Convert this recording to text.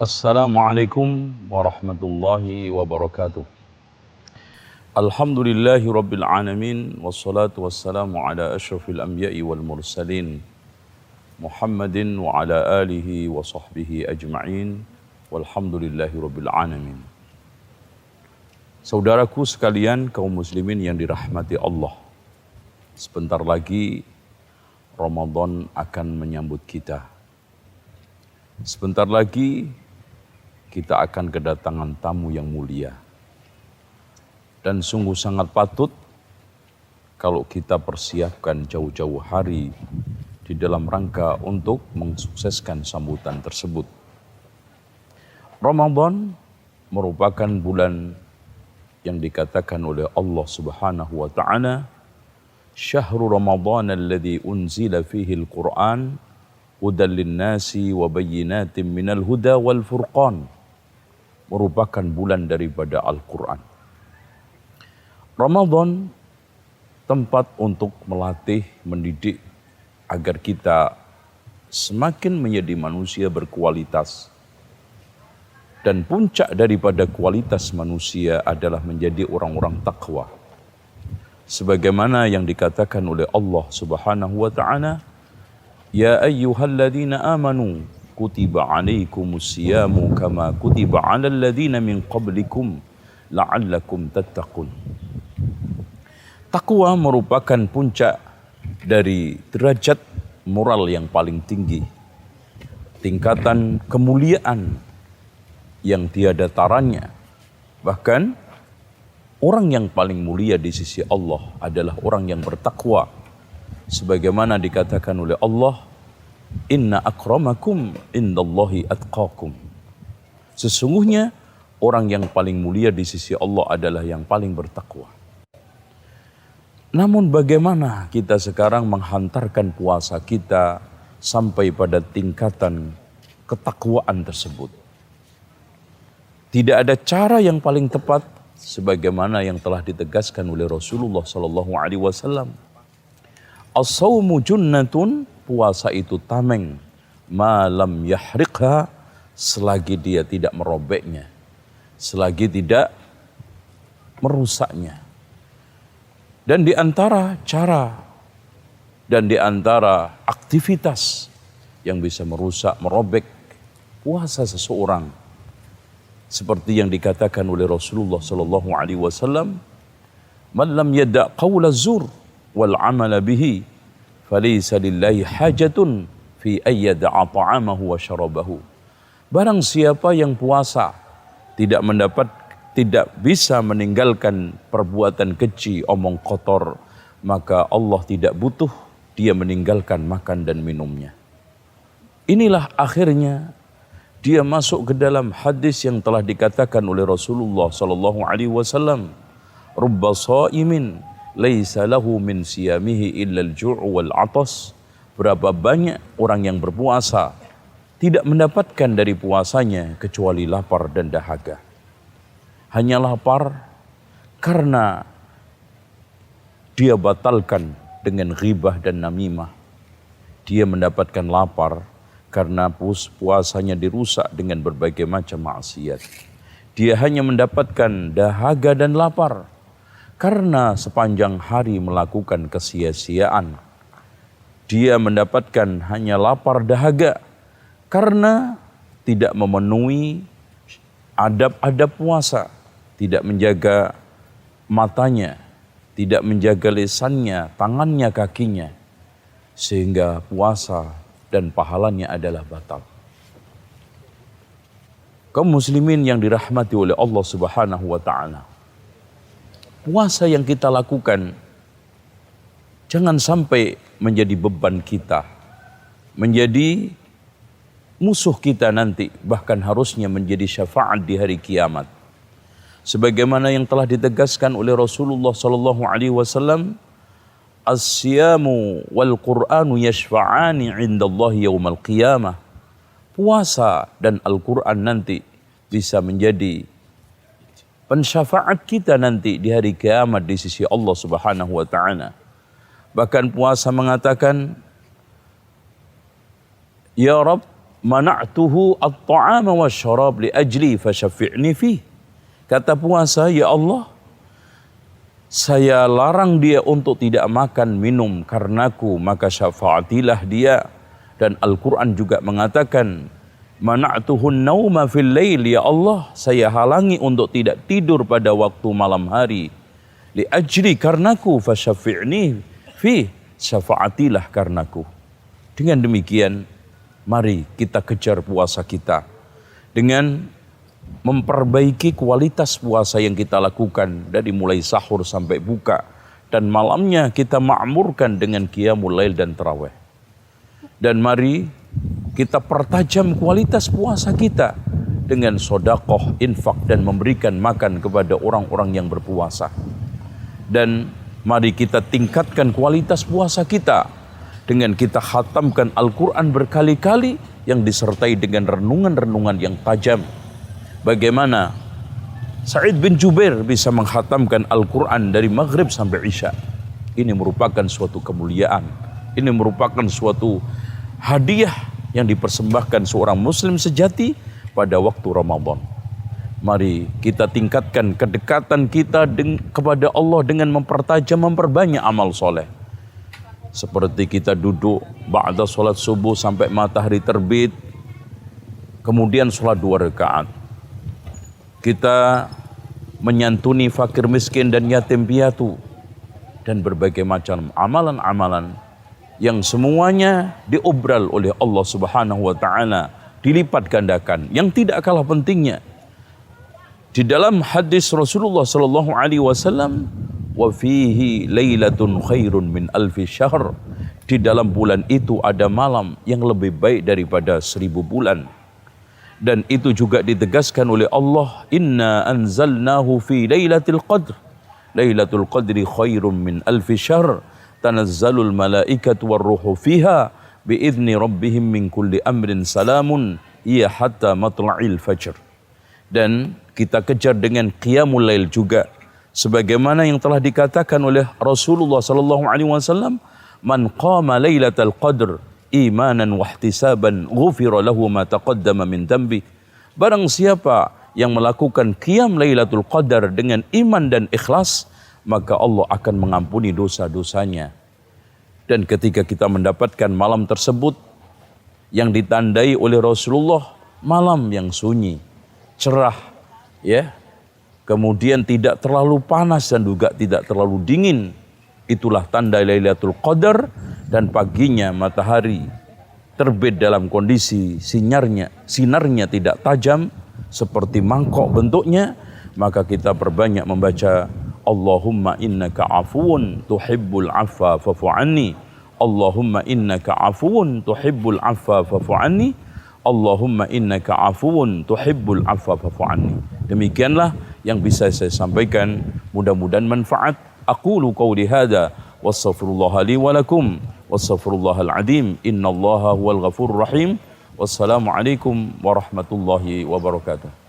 Assalamualaikum warahmatullahi wabarakatuh. Alhamdulillahi rabbil alamin. Wassalatu wassalamu ala ashrafil anbiya'i wal mursalin Muhammadin wa ala alihi wa sahbihi ajma'in. Walhamdulillahi rabbil alamin. Saudaraku sekalian, kaum muslimin yang dirahmati Allah, sebentar lagi Ramadan akan menyambut kita. Sebentar lagi kita akan kedatangan tamu yang mulia. Dan sungguh sangat patut kalau kita persiapkan jauh-jauh hari di dalam rangka untuk mensukseskan sambutan tersebut. Ramadan merupakan bulan yang dikatakan oleh Allah Subhanahu wa taala, "Syahrul Ramadan alladzi unzila fihi al-Qur'an hudan lin-nasi wa bayyinatin minal huda wal furqan." Merupakan bulan daripada Al-Quran. Ramadan tempat untuk melatih, mendidik agar kita semakin menjadi manusia berkualitas. Dan puncak daripada kualitas manusia adalah menjadi orang-orang takwa. Sebagaimana yang dikatakan oleh Allah Subhanahu wa taala, "Ya ayyuhalladzina amanu kutiba alaikumus siyamu kama kutiba alal ladzina min qablikum la'allakum tattaqun." Takwa merupakan puncak dari derajat moral yang paling tinggi, tingkatan kemuliaan yang tiada taranya. Bahkan orang yang paling mulia di sisi Allah adalah orang yang bertakwa. Sebagaimana dikatakan oleh Allah, "Inna akramakum indallahi atqakum." Sesungguhnya orang yang paling mulia di sisi Allah adalah yang paling bertakwa. Namun bagaimana kita sekarang menghantarkan puasa kita sampai pada tingkatan ketakwaan tersebut? Tidak ada cara yang paling tepat sebagaimana yang telah ditegaskan oleh Rasulullah sallallahu alaihi wasallam. As-shaumu junnatun, puasa itu tameng, malam yahriqha, selagi dia tidak merobeknya, selagi tidak merusaknya. Dan di antara cara dan di antara aktivitas yang bisa merusak, merobek puasa seseorang, seperti yang dikatakan oleh Rasulullah sallallahu alaihi wasallam, "Man lam yada' qaula zur wal 'amala bihi falaysa lillahi hajatun fi ayyada'a ta'amahu wa syarabahu." Barang siapa yang puasa tidak bisa meninggalkan perbuatan keji, omong kotor, maka Allah tidak butuh dia meninggalkan makan dan minumnya. Inilah akhirnya dia masuk ke dalam hadis yang telah dikatakan oleh Rasulullah sallallahu alaihi wasallam, "Rubba shaimin laisa lahu min siyamihi illa al-ju' wal 'atas." Berapa banyak orang yang berpuasa tidak mendapatkan dari puasanya kecuali lapar dan dahaga. Hanya lapar karena dia batalkan dengan ghibah dan namimah. Dia mendapatkan lapar karena puasanya dirusak dengan berbagai macam maksiat. Dia hanya mendapatkan dahaga dan lapar karena sepanjang hari melakukan kesia-siaan. Dia mendapatkan hanya lapar dahaga karena tidak memenuhi adab-adab puasa, tidak menjaga matanya, tidak menjaga lisannya, tangannya, kakinya, sehingga puasa dan pahalanya adalah batal. Kaum muslimin yang dirahmati oleh Allah Subhanahu wa taala, puasa yang kita lakukan jangan sampai menjadi beban kita, menjadi musuh kita nanti, bahkan harusnya menjadi syafaat di hari kiamat. Sebagaimana yang telah ditegaskan oleh Rasulullah sallallahu alaihi wasallam, "As-siyamu wal Qur'anu yashfa'ani 'indallahi yaumal qiyamah." Puasa dan Al-Qur'an nanti bisa menjadi pensyafaat kita nanti di hari kiamat di sisi Allah Subhanahu wa taala. Bahkan puasa mengatakan, "Ya Rabb, mana'tuhu at-ta'ama wasyarab li ajli fasyafi'ni fi. Kata puasa, ya Allah, saya larang dia untuk tidak makan minum karenaku, maka syafaatilah dia. Dan Al-Quran juga mengatakan, mana'tuhun nauma fil lail, ya Allah, saya halangi untuk tidak tidur pada waktu malam hari. Li ajli karenaku fasyafi'ni fi, syafaatilah karenaku. Dengan demikian, mari kita kejar puasa kita dengan memperbaiki kualitas puasa yang kita lakukan dari mulai sahur sampai buka, dan malamnya kita makmurkan dengan qiyamul lail dan tarawih. Dan mari kita pertajam kualitas puasa kita dengan sedekah, infak, dan memberikan makan kepada orang-orang yang berpuasa. Dan mari kita tingkatkan kualitas puasa kita dengan kita khatamkan Al-Quran berkali-kali yang disertai dengan renungan-renungan yang tajam. Bagaimana Sa'id bin Jubair bisa menghatamkan Al-Quran dari maghrib sampai isya. Ini merupakan suatu kemuliaan. Ini merupakan suatu hadiah yang dipersembahkan seorang muslim sejati pada waktu Ramadan. Mari kita tingkatkan kedekatan kita kepada Allah dengan memperbanyak amal soleh. Seperti kita duduk ba'da sholat subuh sampai matahari terbit, kemudian sholat 2 rakaat. Kita menyantuni fakir miskin dan yatim piatu, dan berbagai macam amalan-amalan yang semuanya diobral oleh Allah Subhanahu wa taala, dilipat gandakan. Yang tidak kalah pentingnya, di dalam hadis Rasulullah sallallahu alaihi wasallam, wa fihi lailatun khairun min alfi syahr, di dalam bulan itu ada malam yang lebih baik daripada 1000 bulan. Dan itu juga ditegaskan oleh Allah, inna anzalnahu fi lailatul qadr, lailatul qadri khairum min alfi syahr, tanazzalul malaikatu warruhu fiha biizni rabbihim min kulli amrin salamun iya hatta matla'il fajr. Dan kita kejar dengan qiyamul lail juga, sebagaimana yang telah dikatakan oleh Rasulullah sallallahu alaihi wasallam, man qama lailatal qadr imanan wahtisaban ghufira lahu ma taqaddama min dhanbi. Barang siapa yang melakukan qiyam lailatul qadar dengan iman dan ikhlas, maka Allah akan mengampuni dosa-dosanya. Dan ketika kita mendapatkan malam tersebut yang ditandai oleh Rasulullah, malam yang sunyi, cerah, ya, kemudian tidak terlalu panas dan juga tidak terlalu dingin, itulah tanda Lailatul Qadar. Dan paginya matahari terbit dalam kondisi sinarnya tidak tajam seperti mangkok bentuknya, maka kita perbanyak membaca Allahumma innaka afuwun tuhibbul afwa fa'fu anni, Allahumma innaka afuwun tuhibbul afwa fa'fu anni, Allahumma innaka afuwun tuhibbul afwa fa'fu anni. Demikianlah yang bisa saya sampaikan, mudah-mudahan manfaat. Aqulu qawli hadza wastaghfirullah li wa lakum wastaghfirullahal azim, innallaha huwal ghafurur rahim. Wassalamualaikum warahmatullahi wabarakatuh.